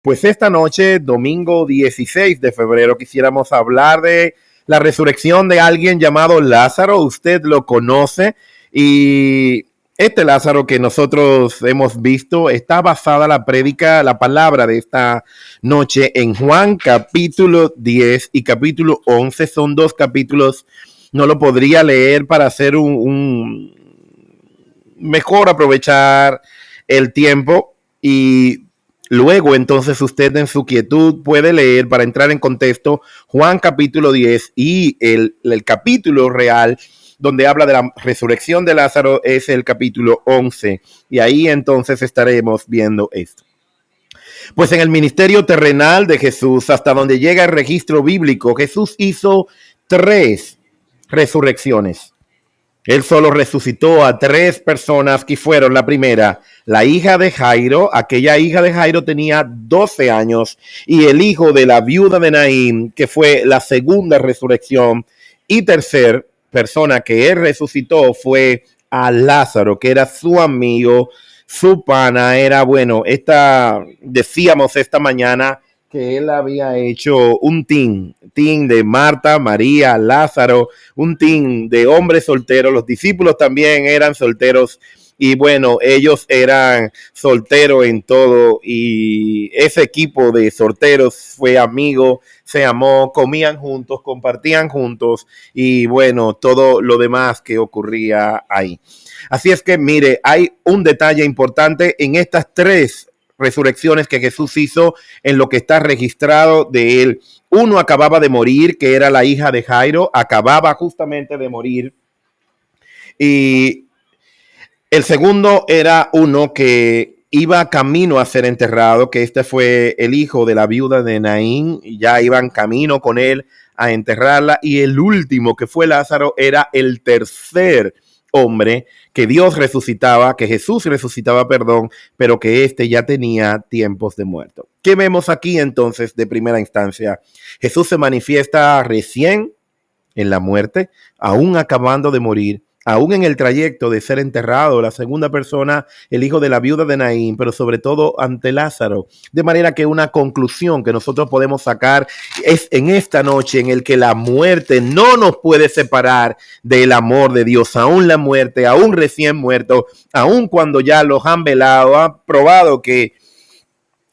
Pues esta noche, domingo 16 de febrero, quisiéramos hablar de la resurrección de alguien llamado Lázaro. Usted lo conoce y este Lázaro que nosotros hemos visto está basada la prédica, la palabra de esta noche en Juan capítulo 10 y capítulo 11. Son dos capítulos, no lo podría leer para hacer un mejor aprovechar el tiempo y luego, entonces, usted en su quietud puede leer para entrar en contexto Juan capítulo 10 y el capítulo real donde habla de la resurrección de Lázaro es el capítulo 11. Y ahí entonces estaremos viendo esto. Pues en el ministerio terrenal de Jesús, hasta donde llega el registro bíblico, Jesús hizo 3 resurrecciones. Él solo resucitó a 3 personas que fueron la primera, la hija de Jairo. Aquella hija de Jairo tenía 12 años, y el hijo de la viuda de Naín, que fue la segunda resurrección. Y tercer persona que él resucitó fue a Lázaro, que era su amigo, su pana. Era decíamos esta mañana que él había hecho un team de Marta, María, Lázaro, un team de hombres solteros. Los discípulos también eran solteros y bueno, ellos eran solteros en todo, y ese equipo de solteros fue amigo, se amó, comían juntos, compartían juntos y bueno, todo lo demás que ocurría ahí. Así es que mire, hay un detalle importante en estas 3 resurrecciones que Jesús hizo en lo que está registrado de él. Uno acababa de morir, que era la hija de Jairo, acababa justamente de morir. Y el segundo era uno que iba camino a ser enterrado, que este fue el hijo de la viuda de Naín, ya iban camino con él a enterrarla. Y el último, que fue Lázaro, era el tercer hombre que Dios resucitaba, que Jesús resucitaba, perdón, pero que este ya tenía tiempos de muerto. ¿Qué vemos aquí entonces de primera instancia? Jesús se manifiesta recién en la muerte, aún acabando de morir, aún en el trayecto de ser enterrado, la segunda persona, el hijo de la viuda de Naín, pero sobre todo ante Lázaro. De manera que una conclusión que nosotros podemos sacar es en esta noche en el que la muerte no nos puede separar del amor de Dios. Aún la muerte, aún recién muerto, aún cuando ya los han velado, ha probado que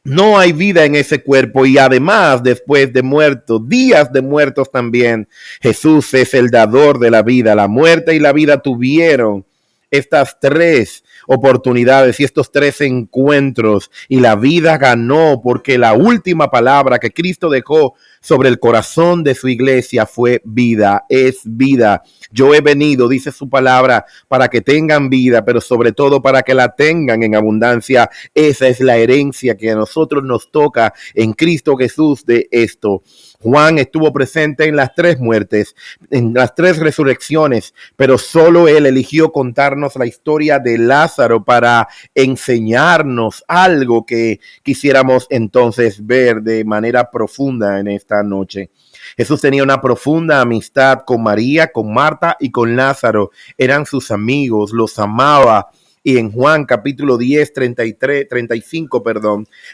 no hay vida en ese cuerpo, y además después de muertos, días de muertos también, Jesús es el dador de la vida. La muerte y la vida tuvieron estas 3 oportunidades y estos 3 encuentros, y la vida ganó, porque la última palabra que Cristo dejó sobre el corazón de su iglesia fue vida, es vida. Yo he venido, dice su palabra, para que tengan vida, pero sobre todo para que la tengan en abundancia. Esa es la herencia que a nosotros nos toca en Cristo Jesús de esto. Juan estuvo presente en las 3 muertes, en las 3 resurrecciones, pero solo él eligió contarnos la historia de Lázaro para enseñarnos algo que quisiéramos entonces ver de manera profunda en esta noche. Jesús tenía una profunda amistad con María, con Marta y con Lázaro. Eran sus amigos, los amaba. Y en Juan capítulo 10, 35,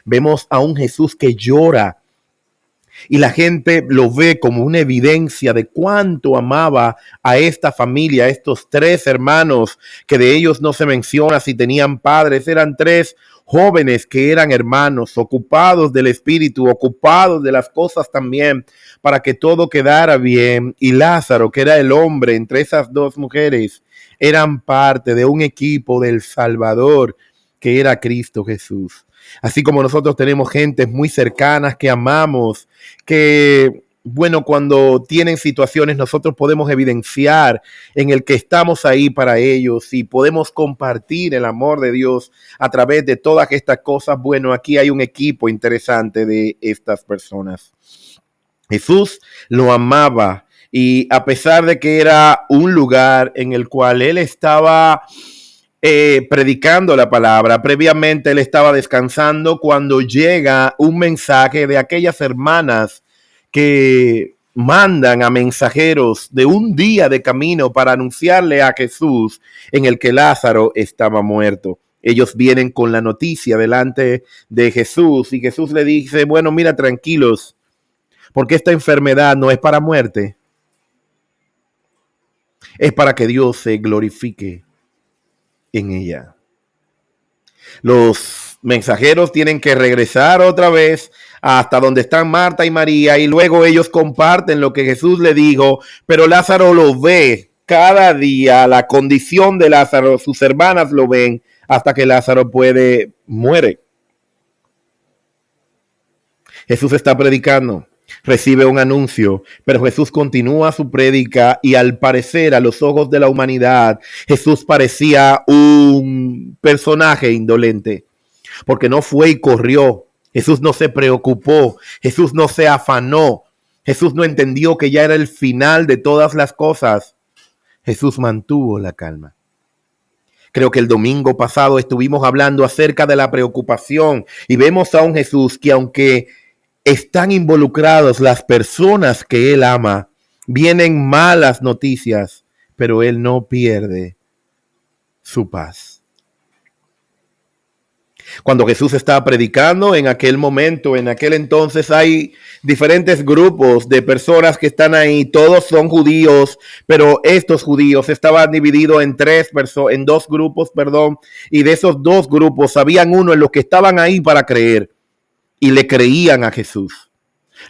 vemos a un Jesús que llora. Y la gente lo ve como una evidencia de cuánto amaba a esta familia, a estos 3 hermanos, que de ellos no se menciona si tenían padres. Eran 3 jóvenes que eran hermanos, ocupados del espíritu, ocupados de las cosas también, para que todo quedara bien. Y Lázaro, que era el hombre entre esas 2 mujeres, eran parte de un equipo del Salvador, que era Cristo Jesús. Así como nosotros tenemos gentes muy cercanas que amamos, que, bueno, cuando tienen situaciones nosotros podemos evidenciar en el que estamos ahí para ellos y podemos compartir el amor de Dios a través de todas estas cosas. Bueno, aquí hay un equipo interesante de estas personas. Jesús lo amaba, y a pesar de que era un lugar en el cual él estaba predicando la palabra, previamente él estaba descansando cuando llega un mensaje de aquellas hermanas que mandan a mensajeros de un día de camino para anunciarle a Jesús en el que Lázaro estaba muerto. Ellos vienen con la noticia delante de Jesús y Jesús le dice, bueno, mira, tranquilos, porque esta enfermedad no es para muerte, es para que Dios se glorifique en ella. Los mensajeros tienen que regresar otra vez hasta donde están Marta y María y luego ellos comparten lo que Jesús le dijo, pero Lázaro lo ve cada día, la condición de Lázaro, sus hermanas lo ven hasta que Lázaro muere. Jesús está predicando, recibe un anuncio, pero Jesús continúa su prédica y al parecer a los ojos de la humanidad, Jesús parecía un personaje indolente, porque no fue y corrió. Jesús no se preocupó, Jesús no se afanó, Jesús no entendió que ya era el final de todas las cosas. Jesús mantuvo la calma. Creo que el domingo pasado estuvimos hablando acerca de la preocupación y vemos a un Jesús que aunque están involucrados las personas que Él ama, vienen malas noticias, pero Él no pierde su paz. Cuando Jesús está predicando en aquel momento, en aquel entonces, hay diferentes grupos de personas que están ahí. Todos son judíos, pero estos judíos estaban divididos en dos grupos, y de esos dos grupos habían uno en los que estaban ahí para creer y le creían a Jesús.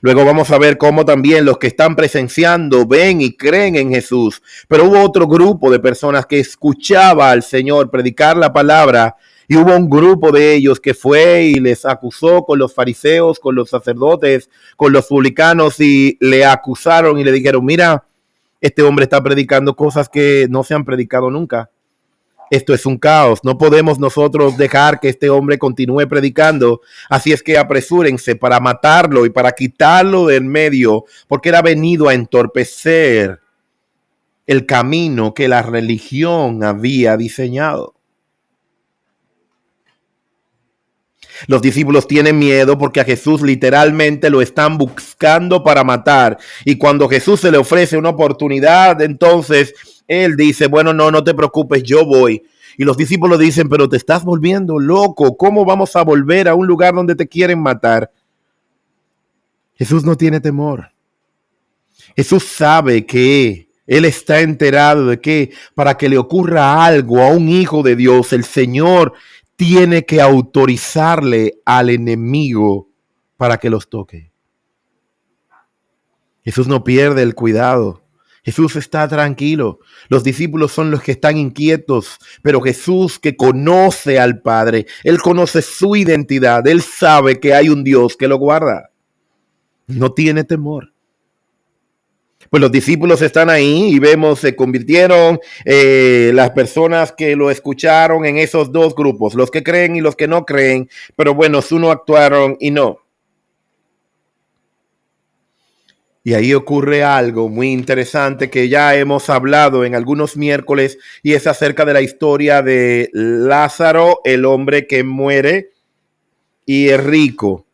Luego vamos a ver cómo también los que están presenciando ven y creen en Jesús. Pero hubo otro grupo de personas que escuchaba al Señor predicar la palabra y hubo un grupo de ellos que fue y les acusó con los fariseos, con los sacerdotes, con los publicanos y le acusaron y le dijeron, mira, este hombre está predicando cosas que no se han predicado nunca. Esto es un caos. No podemos nosotros dejar que este hombre continúe predicando. Así es que apresúrense para matarlo y para quitarlo del medio, porque él ha venido a entorpecer el camino que la religión había diseñado. Los discípulos tienen miedo porque a Jesús literalmente lo están buscando para matar. Y cuando Jesús se le ofrece una oportunidad, entonces él dice, bueno, no te preocupes, yo voy. Y los discípulos dicen, pero te estás volviendo loco. ¿Cómo vamos a volver a un lugar donde te quieren matar? Jesús no tiene temor. Jesús sabe que Él está enterado de que para que le ocurra algo a un hijo de Dios, el Señor tiene que autorizarle al enemigo para que los toque. Jesús no pierde el cuidado. Jesús está tranquilo. Los discípulos son los que están inquietos, pero Jesús, que conoce al Padre, Él conoce su identidad, Él sabe que hay un Dios que lo guarda. No tiene temor. Pues los discípulos están ahí y vemos, se convirtieron las personas que lo escucharon en esos dos grupos, los que creen y los que no creen, pero bueno, unos actuaron y no. Y ahí ocurre algo muy interesante que ya hemos hablado en algunos miércoles y es acerca de la historia de Lázaro, el hombre que muere, y el rico,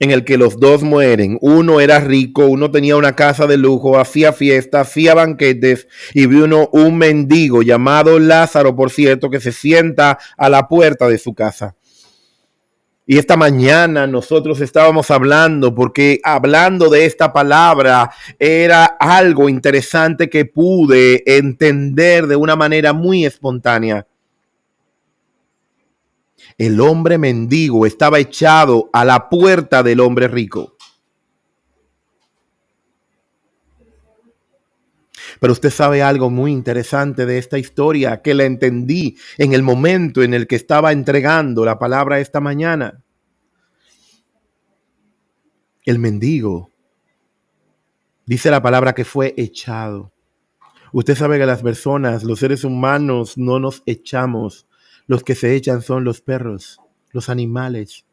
en el que los dos mueren. Uno era rico, uno tenía una casa de lujo, hacía fiestas, hacía banquetes y vino un mendigo llamado Lázaro, por cierto, que se sienta a la puerta de su casa. Y esta mañana nosotros estábamos hablando, porque hablando de esta palabra era algo interesante que pude entender de una manera muy espontánea. El hombre mendigo estaba echado a la puerta del hombre rico. Pero usted sabe algo muy interesante de esta historia que la entendí en el momento en el que estaba entregando la palabra esta mañana. El mendigo, dice la palabra que fue echado. Usted sabe que las personas, los seres humanos, no nos echamos. Los que se echan son los perros, los animales.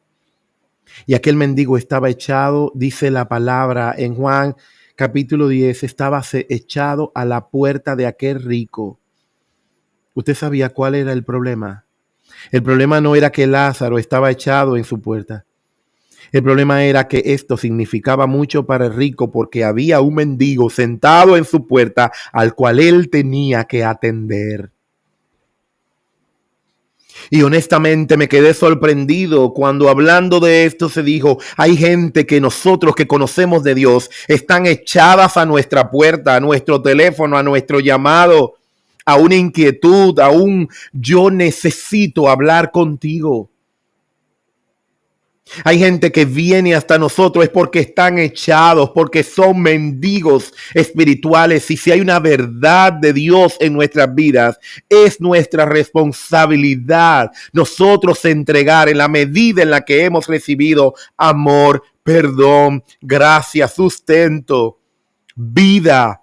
Y aquel mendigo estaba echado, dice la palabra en Juan capítulo 10, estaba echado a la puerta de aquel rico. ¿Usted sabía cuál era el problema? El problema no era que Lázaro estaba echado en su puerta. El problema era que esto significaba mucho para el rico porque había un mendigo sentado en su puerta al cual él tenía que atender. Y honestamente me quedé sorprendido cuando hablando de esto se dijo, hay gente que nosotros que conocemos de Dios están echadas a nuestra puerta, a nuestro teléfono, a nuestro llamado, a una inquietud, a un yo necesito hablar contigo. Hay gente que viene hasta nosotros es porque están echados, porque son mendigos espirituales. Y si hay una verdad de Dios en nuestras vidas, es nuestra responsabilidad nosotros entregar en la medida en la que hemos recibido amor, perdón, gracia, sustento, vida.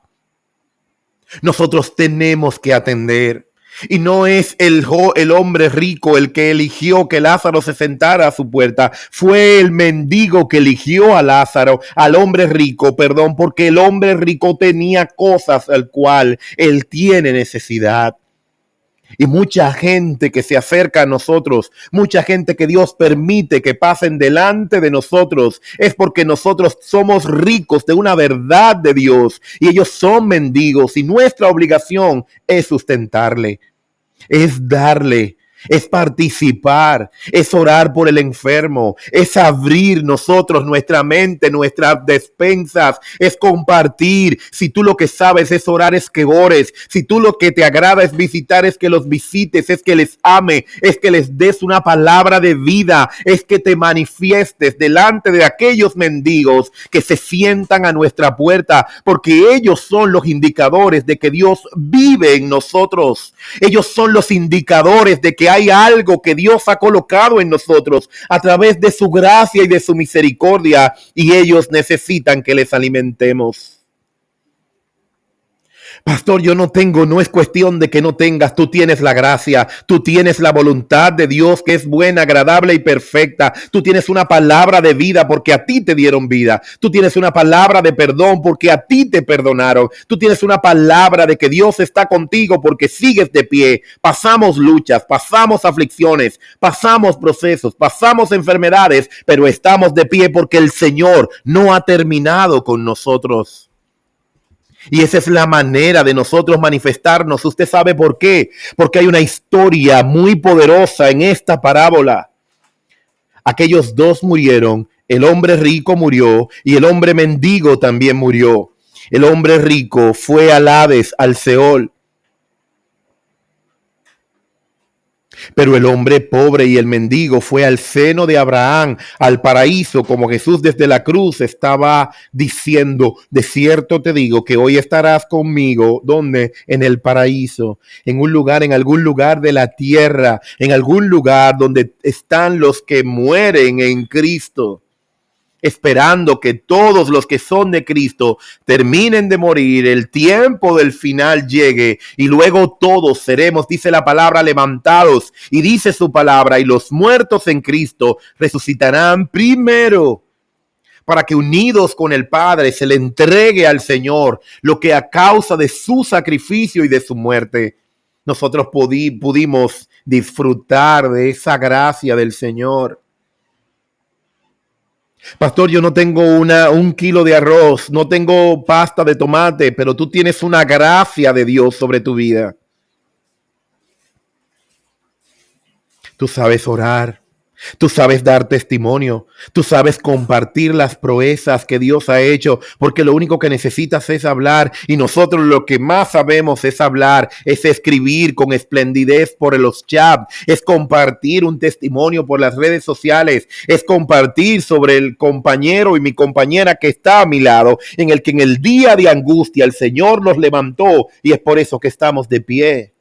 Nosotros tenemos que atender. Y no es el hombre rico el que eligió que Lázaro se sentara a su puerta. Fue el mendigo que eligió a Lázaro, al hombre rico, perdón, porque el hombre rico tenía cosas al cual él tiene necesidad. Y mucha gente que se acerca a nosotros, mucha gente que Dios permite que pasen delante de nosotros, es porque nosotros somos ricos de una verdad de Dios y ellos son mendigos y nuestra obligación es sustentarle, es darle, es participar, es orar por el enfermo, es abrir nosotros nuestra mente, nuestras despensas, es compartir. Si tú lo que sabes es orar, es que ores. Si tú lo que te agrada es visitar, es que los visites, es que les ame, es que les des una palabra de vida, es que te manifiestes delante de aquellos mendigos que se sientan a nuestra puerta, porque ellos son los indicadores de que Dios vive en nosotros. Ellos son los indicadores de que hay algo que Dios ha colocado en nosotros a través de su gracia y de su misericordia, y ellos necesitan que les alimentemos. Pastor, yo no tengo, no es cuestión de que no tengas, tú tienes la gracia, tú tienes la voluntad de Dios que es buena, agradable y perfecta. Tú tienes una palabra de vida porque a ti te dieron vida. Tú tienes una palabra de perdón porque a ti te perdonaron. Tú tienes una palabra de que Dios está contigo porque sigues de pie. Pasamos luchas, pasamos aflicciones, pasamos procesos, pasamos enfermedades, pero estamos de pie porque el Señor no ha terminado con nosotros. Y esa es la manera de nosotros manifestarnos. ¿Usted sabe por qué? Porque hay una historia muy poderosa en esta parábola. Aquellos dos murieron. El hombre rico murió y el hombre mendigo también murió. El hombre rico fue al Hades, al Seol. Pero el hombre pobre y el mendigo fue al seno de Abraham, al paraíso, como Jesús desde la cruz estaba diciendo, de cierto te digo que hoy estarás conmigo, ¿dónde? En el paraíso, en un lugar, en algún lugar de la tierra, en algún lugar donde están los que mueren en Cristo, esperando que todos los que son de Cristo terminen de morir, el tiempo del final llegue y luego todos seremos, dice la palabra, levantados, y dice su palabra, y los muertos en Cristo resucitarán primero, para que unidos con el Padre se le entregue al Señor lo que a causa de su sacrificio y de su muerte nosotros pudimos disfrutar de esa gracia del Señor. Pastor, yo no tengo un kilo de arroz, no tengo pasta de tomate, pero tú tienes una gracia de Dios sobre tu vida. Tú sabes orar, tú sabes dar testimonio, tú sabes compartir las proezas que Dios ha hecho, porque lo único que necesitas es hablar y nosotros lo que más sabemos es hablar, es escribir con esplendidez por los chats, es compartir un testimonio por las redes sociales, es compartir sobre el compañero y mi compañera que está a mi lado, en el que en el día de angustia el Señor nos levantó y es por eso que estamos de pie.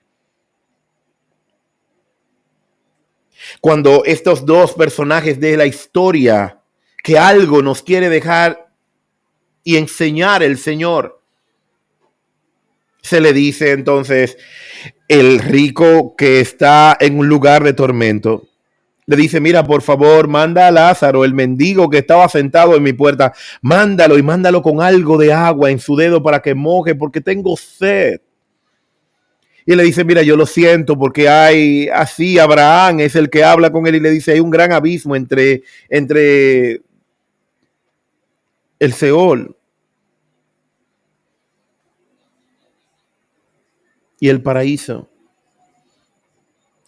Cuando estos dos personajes de la historia, que algo nos quiere dejar y enseñar el Señor, se le dice entonces, el rico que está en un lugar de tormento, le dice, mira, por favor, manda a Lázaro, el mendigo que estaba sentado en mi puerta, mándalo y mándalo con algo de agua en su dedo para que moje, porque tengo sed. Y le dice, mira, yo lo siento porque hay, así Abraham es el que habla con él y le dice, hay un gran abismo entre el Seol y el paraíso.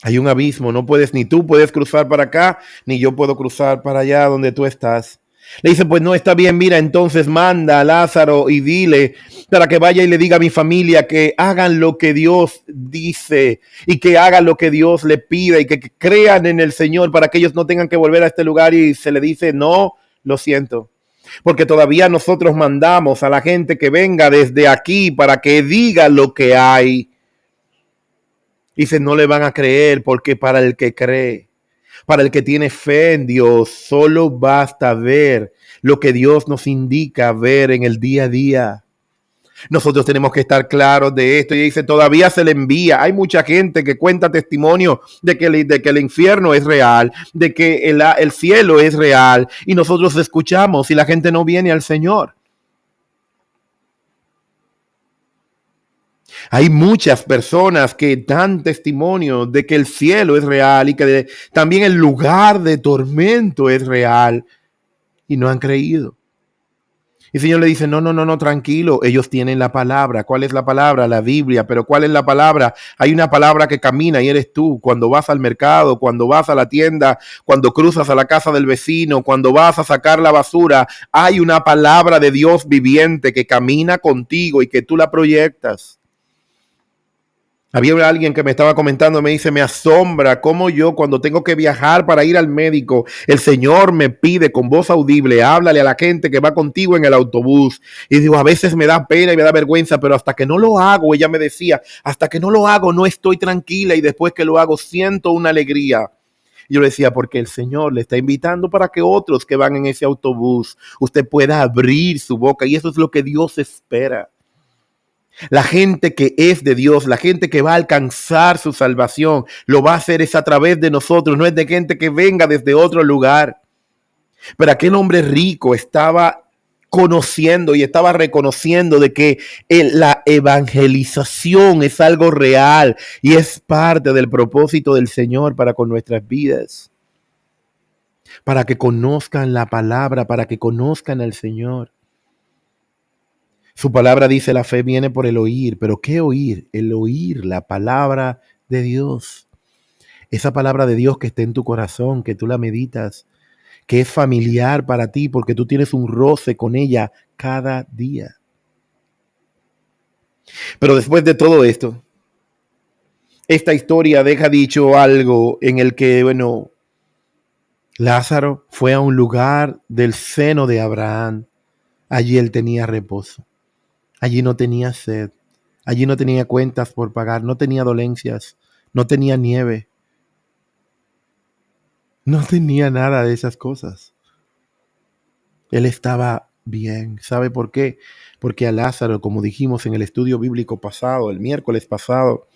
Hay un abismo, no puedes, ni tú puedes cruzar para acá, ni yo puedo cruzar para allá donde tú estás. Le dice, pues no está bien, mira, entonces manda a Lázaro y dile para que vaya y le diga a mi familia que hagan lo que Dios dice y que hagan lo que Dios le pida y que crean en el Señor para que ellos no tengan que volver a este lugar. Y se le dice, no, lo siento, porque todavía nosotros mandamos a la gente que venga desde aquí para que diga lo que hay. Dice, no le van a creer porque para el que cree, para el que tiene fe en Dios, solo basta ver lo que Dios nos indica ver en el día a día. Nosotros tenemos que estar claros de esto. Y dice, todavía se le envía. Hay mucha gente que cuenta testimonio de que el infierno es real, de que el cielo es real. Y nosotros escuchamos y la gente no viene al Señor. Hay muchas personas que dan testimonio de que el cielo es real y que también el lugar de tormento es real y no han creído. Y el Señor le dice, no, no, no, no, tranquilo, ellos tienen la palabra. ¿Cuál es la palabra? La Biblia. Pero ¿cuál es la palabra? Hay una palabra que camina y eres tú. Cuando vas al mercado, cuando vas a la tienda, cuando cruzas a la casa del vecino, cuando vas a sacar la basura, hay una palabra de Dios viviente que camina contigo y que tú la proyectas. Había alguien que me estaba comentando, me dice, me asombra cómo yo cuando tengo que viajar para ir al médico, el Señor me pide con voz audible, háblale a la gente que va contigo en el autobús. Y digo, a veces me da pena y me da vergüenza, pero hasta que no lo hago, ella me decía, hasta que no lo hago no estoy tranquila y después que lo hago siento una alegría. Y yo le decía, porque el Señor le está invitando para que otros que van en ese autobús, usted pueda abrir su boca y eso es lo que Dios espera. La gente que es de Dios, la gente que va a alcanzar su salvación, lo va a hacer es a través de nosotros, no es de gente que venga desde otro lugar. Pero aquel hombre rico estaba conociendo y estaba reconociendo de que la evangelización es algo real y es parte del propósito del Señor para con nuestras vidas. Para que conozcan la palabra, para que conozcan al Señor. Su palabra dice, la fe viene por el oír, pero ¿qué oír? El oír la palabra de Dios. Esa palabra de Dios que está en tu corazón, que tú la meditas, que es familiar para ti porque tú tienes un roce con ella cada día. Pero después de todo esto, esta historia deja dicho algo en el que, bueno, Lázaro fue a un lugar del seno de Abraham. Allí él tenía reposo. Allí no tenía sed. Allí no tenía cuentas por pagar. No tenía dolencias. No tenía nieve. No tenía nada de esas cosas. Él estaba bien. ¿Sabe por qué? Porque a Lázaro, como dijimos en el estudio bíblico pasado, el miércoles pasado,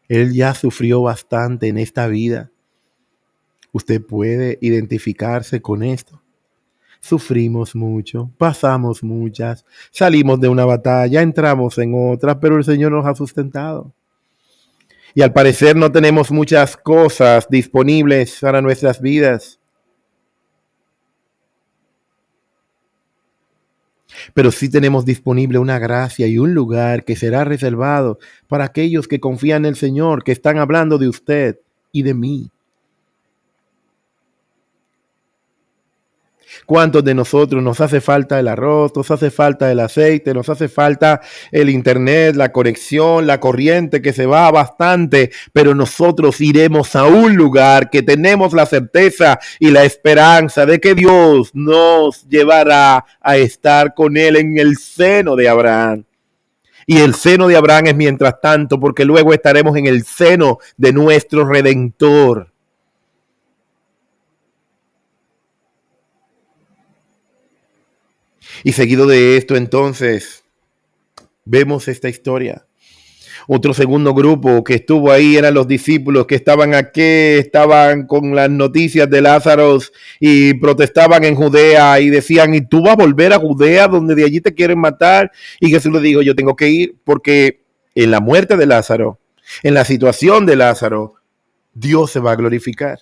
él ya sufrió bastante en esta vida. Usted puede identificarse con esto. Sufrimos mucho, pasamos muchas, salimos de una batalla, entramos en otra, pero el Señor nos ha sustentado. Y al parecer no tenemos muchas cosas disponibles para nuestras vidas. Pero sí tenemos disponible una gracia y un lugar que será reservado para aquellos que confían en el Señor, que están hablando de usted y de mí. ¿Cuántos de nosotros nos hace falta el arroz, nos hace falta el aceite, nos hace falta el internet, la conexión, la corriente que se va bastante, pero nosotros iremos a un lugar que tenemos la certeza y la esperanza de que Dios nos llevará a estar con Él en el seno de Abraham? Y el seno de Abraham es mientras tanto, porque luego estaremos en el seno de nuestro Redentor. Y seguido de esto, entonces, vemos esta historia. Otro segundo grupo que estuvo ahí eran los discípulos que estaban aquí, estaban con las noticias de Lázaro y protestaban en Judea y decían, ¿y tú vas a volver a Judea donde de allí te quieren matar? Y Jesús les dijo, yo tengo que ir porque en la muerte de Lázaro, en la situación de Lázaro, Dios se va a glorificar.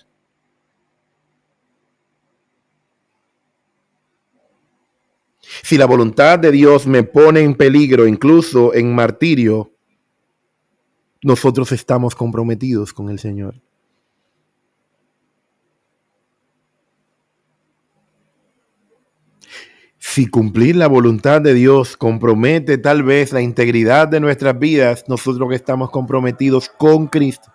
Si la voluntad de Dios me pone en peligro, incluso en martirio, nosotros estamos comprometidos con el Señor. Si cumplir la voluntad de Dios compromete tal vez la integridad de nuestras vidas, nosotros que estamos comprometidos con Cristo.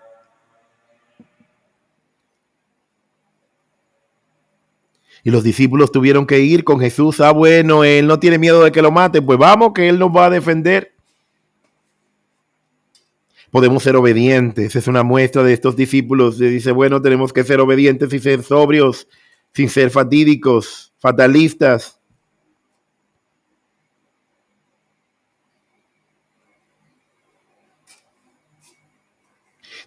Y los discípulos tuvieron que ir con Jesús. Ah, bueno, Él no tiene miedo de que lo maten. Pues vamos, que Él nos va a defender. Podemos ser obedientes. Es una muestra de estos discípulos. Se dice, bueno, tenemos que ser obedientes y ser sobrios, sin ser fatídicos, fatalistas.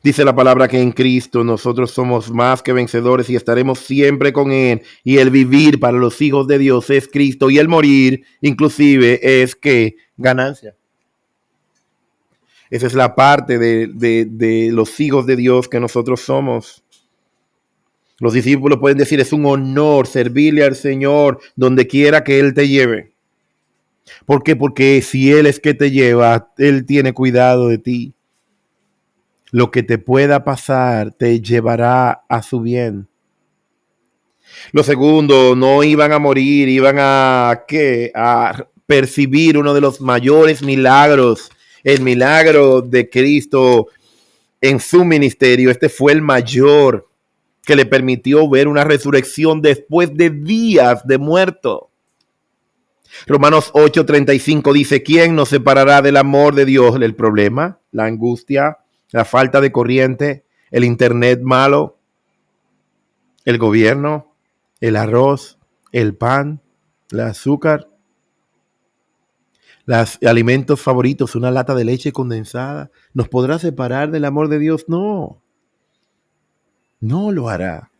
Dice la palabra que en Cristo nosotros somos más que vencedores y estaremos siempre con Él. Y el vivir para los hijos de Dios es Cristo y el morir inclusive es que ganancia. Esa es la parte de los hijos de Dios que nosotros somos. Los discípulos pueden decir, es un honor servirle al Señor donde quiera que Él te lleve. ¿Por qué? Porque si Él es que te lleva, Él tiene cuidado de ti. Lo que te pueda pasar te llevará a su bien. Lo segundo, no iban a morir, iban a percibir uno de los mayores milagros, el milagro de Cristo en su ministerio. Este fue el mayor, que le permitió ver una resurrección después de días de muerto. Romanos 8:35 dice, ¿quién nos separará del amor de Dios? El problema, la angustia, la falta de corriente, el internet malo, el gobierno, el arroz, el pan, el azúcar, los alimentos favoritos, una lata de leche condensada. ¿Nos podrá separar del amor de Dios? No, no lo hará.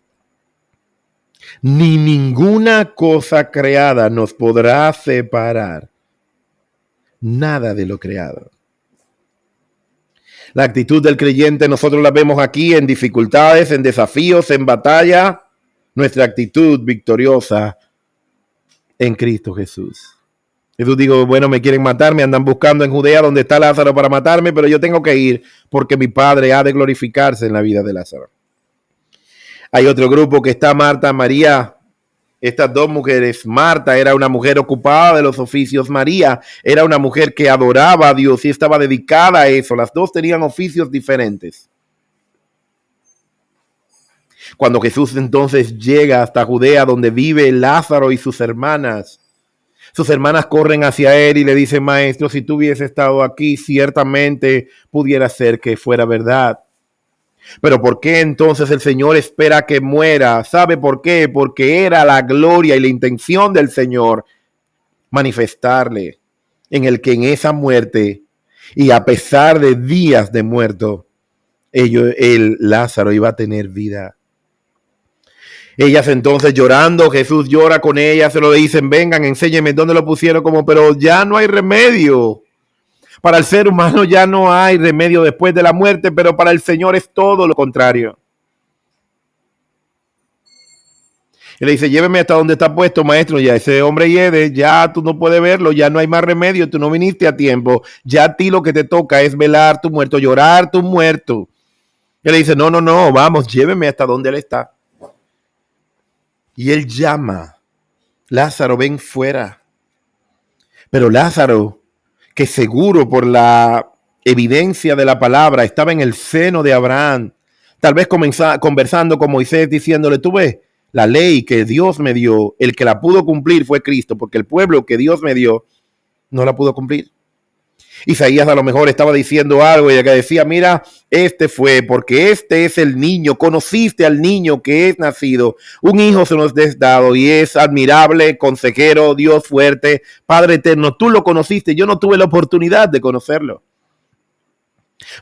Ni ninguna cosa creada nos podrá separar. Nada de lo creado. La actitud del creyente nosotros la vemos aquí en dificultades, en desafíos, en batalla. Nuestra actitud victoriosa en Cristo Jesús. Jesús dijo, bueno, me quieren matar, me andan buscando en Judea donde está Lázaro para matarme, pero yo tengo que ir porque mi Padre ha de glorificarse en la vida de Lázaro. Hay otro grupo que está Marta, María. Estas dos mujeres, Marta era una mujer ocupada de los oficios, María era una mujer que adoraba a Dios y estaba dedicada a eso. Las dos tenían oficios diferentes. Cuando Jesús entonces llega hasta Judea, donde vive Lázaro y sus hermanas corren hacia él y le dicen, maestro, si tú hubieses estado aquí, ciertamente pudiera ser que fuera verdad. Pero ¿por qué entonces el Señor espera que muera? ¿Sabe por qué? Porque era la gloria y la intención del Señor manifestarle en el que en esa muerte y a pesar de días de muerto, Lázaro iba a tener vida. Ellas entonces llorando, Jesús llora con ellas, se lo dicen, vengan, enséñenme dónde lo pusieron, pero ya no hay remedio. Para el ser humano ya no hay remedio después de la muerte, pero para el Señor es todo lo contrario. Y le dice, lléveme hasta donde está puesto, maestro, ya ese hombre hiede, ya tú no puedes verlo, ya no hay más remedio, tú no viniste a tiempo, ya a ti lo que te toca es velar tu muerto, llorar tu muerto. Y le dice, no, vamos, lléveme hasta donde él está. Y él llama, Lázaro, ven fuera. Pero Lázaro, que seguro por la evidencia de la palabra estaba en el seno de Abraham, tal vez conversando con Moisés, diciéndole, tú ves, la ley que Dios me dio, el que la pudo cumplir fue Cristo, porque el pueblo que Dios me dio no la pudo cumplir. Isaías a lo mejor estaba diciendo algo y que decía, mira, porque este es el niño, conociste al niño que es nacido, un hijo se nos es dado y es admirable, consejero, Dios fuerte, Padre eterno, tú lo conociste, yo no tuve la oportunidad de conocerlo.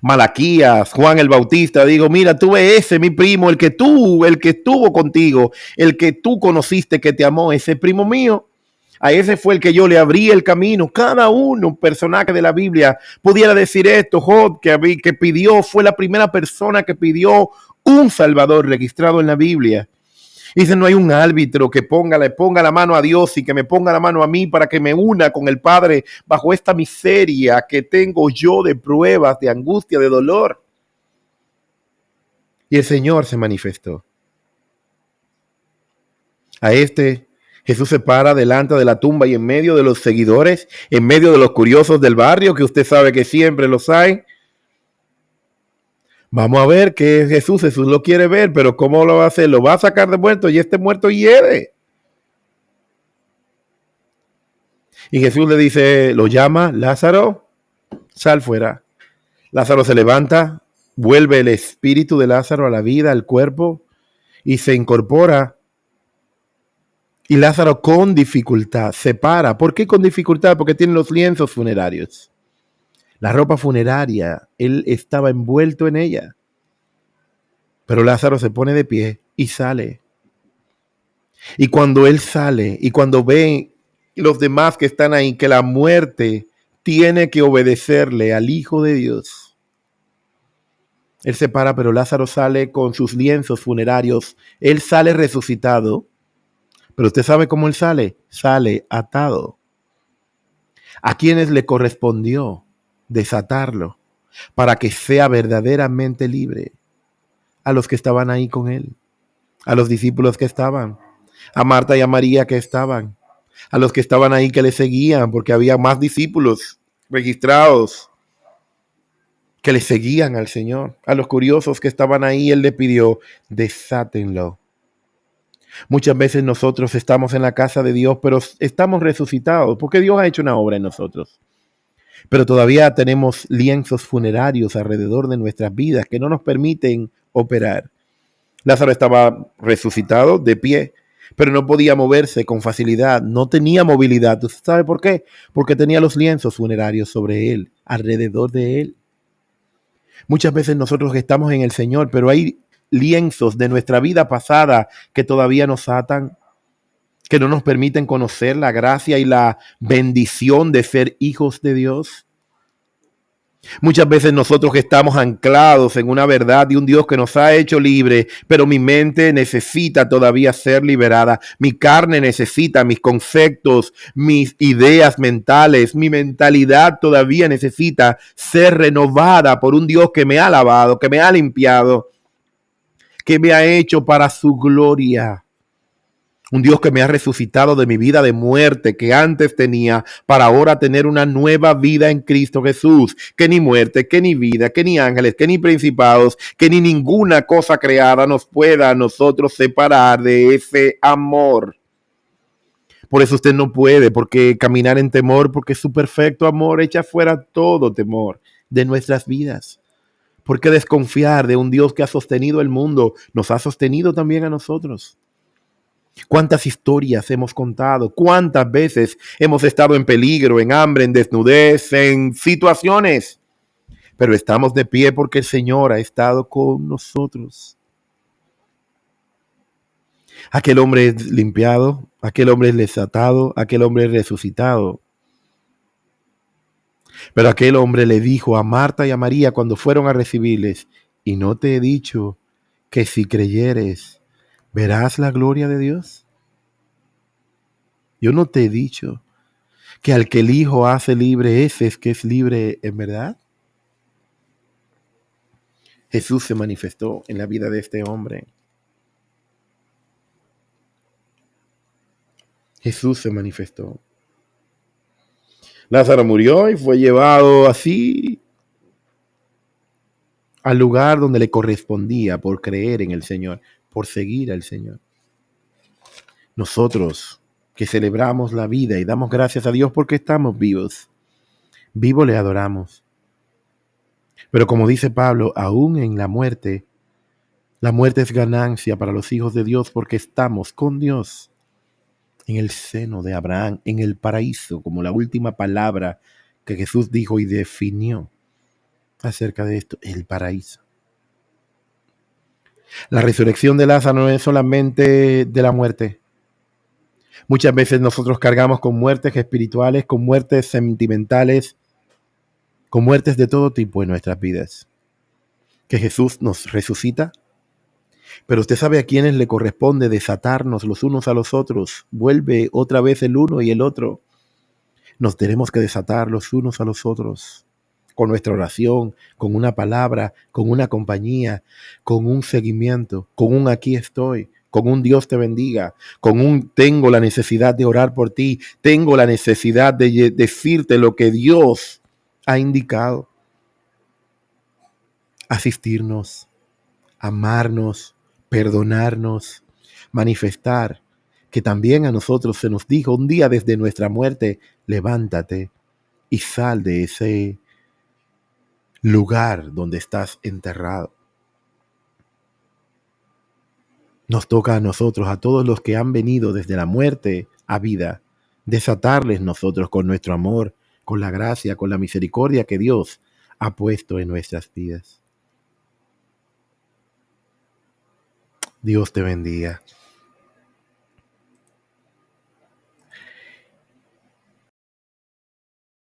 Malaquías, Juan el Bautista, digo, mira, tú ves ese, mi primo, el que estuvo contigo, el que tú conociste, que te amó, ese primo mío. A ese fue el que yo le abrí el camino. Cada uno, un personaje de la Biblia, pudiera decir esto. Job, que pidió, fue la primera persona que pidió un Salvador registrado en la Biblia. Dice, no hay un árbitro que le ponga la mano a Dios y que me ponga la mano a mí para que me una con el Padre bajo esta miseria que tengo yo de pruebas, de angustia, de dolor. Y el Señor se manifestó. A Jesús se para delante de la tumba y en medio de los seguidores, en medio de los curiosos del barrio, que usted sabe que siempre los hay. Vamos a ver que es Jesús. Jesús lo quiere ver, pero ¿cómo lo va a hacer? Lo va a sacar de muerto y este muerto hiede. Y Jesús le dice, lo llama, Lázaro, sal fuera. Lázaro se levanta, vuelve el espíritu de Lázaro a la vida, al cuerpo, y se incorpora. Y Lázaro con dificultad se para. ¿Por qué con dificultad? Porque tiene los lienzos funerarios. La ropa funeraria, él estaba envuelto en ella. Pero Lázaro se pone de pie y sale. Y cuando él sale y cuando ven los demás que están ahí que la muerte tiene que obedecerle al Hijo de Dios, él se para, pero Lázaro sale con sus lienzos funerarios. Él sale resucitado. Pero usted sabe cómo él sale. Sale atado. ¿A quienes le correspondió desatarlo para que sea verdaderamente libre? A los que estaban ahí con él, a los discípulos que estaban, a Marta y a María que estaban, a los que estaban ahí que le seguían, porque había más discípulos registrados que le seguían al Señor. A los curiosos que estaban ahí, él le pidió, desátenlo. Muchas veces nosotros estamos en la casa de Dios, pero estamos resucitados, porque Dios ha hecho una obra en nosotros. Pero todavía tenemos lienzos funerarios alrededor de nuestras vidas que no nos permiten operar. Lázaro estaba resucitado, de pie, pero no podía moverse con facilidad, no tenía movilidad. ¿Usted sabe por qué? Porque tenía los lienzos funerarios sobre él, alrededor de él. Muchas veces nosotros estamos en el Señor, pero hay lienzos de nuestra vida pasada que todavía nos atan, que no nos permiten conocer la gracia y la bendición de ser hijos de Dios. Muchas veces nosotros estamos anclados en una verdad de un Dios que nos ha hecho libre, pero mi mente necesita todavía ser liberada. Mi carne necesita mis conceptos, mis ideas mentales, mi mentalidad todavía necesita ser renovada por un Dios que me ha lavado, que me ha limpiado, que me ha hecho para su gloria. Un Dios que me ha resucitado de mi vida de muerte que antes tenía para ahora tener una nueva vida en Cristo Jesús. Que ni muerte, que ni vida, que ni ángeles, que ni principados, que ni ninguna cosa creada nos pueda a nosotros separar de ese amor. Por eso usted no puede, porque caminar en temor, porque su perfecto amor echa fuera todo temor de nuestras vidas. ¿Por qué desconfiar de un Dios que ha sostenido el mundo? Nos ha sostenido también a nosotros. ¿Cuántas historias hemos contado? ¿Cuántas veces hemos estado en peligro, en hambre, en desnudez, en situaciones? Pero estamos de pie porque el Señor ha estado con nosotros. Aquel hombre es limpiado, aquel hombre es desatado, aquel hombre es resucitado. Pero aquel hombre le dijo a Marta y a María cuando fueron a recibirles, ¿y no te he dicho que si creyeres, verás la gloria de Dios? Yo no te he dicho que al que el Hijo hace libre, ese es que es libre en verdad. Jesús se manifestó en la vida de este hombre. Jesús se manifestó. Lázaro murió y fue llevado así al lugar donde le correspondía por creer en el Señor, por seguir al Señor. Nosotros que celebramos la vida y damos gracias a Dios porque estamos vivos, vivo le adoramos. Pero como dice Pablo, aún en la muerte es ganancia para los hijos de Dios porque estamos con Dios en el seno de Abraham, en el paraíso, como la última palabra que Jesús dijo y definió acerca de esto, el paraíso. La resurrección de Lázaro no es solamente de la muerte. Muchas veces nosotros cargamos con muertes espirituales, con muertes sentimentales, con muertes de todo tipo en nuestras vidas. Que Jesús nos resucita, Pero usted sabe a quiénes le corresponde desatarnos los unos a los otros. Vuelve otra vez el uno y el otro. Nos tenemos que desatar los unos a los otros con nuestra oración, con una palabra, con una compañía, con un seguimiento, con un aquí estoy, con un Dios te bendiga, con un tengo la necesidad de orar por ti, tengo la necesidad de decirte lo que Dios ha indicado. Asistirnos, amarnos, perdonarnos, manifestar que también a nosotros se nos dijo un día desde nuestra muerte, levántate y sal de ese lugar donde estás enterrado. Nos toca a nosotros, a todos los que han venido desde la muerte a vida, desatarles nosotros con nuestro amor, con la gracia, con la misericordia que Dios ha puesto en nuestras vidas. Dios te bendiga.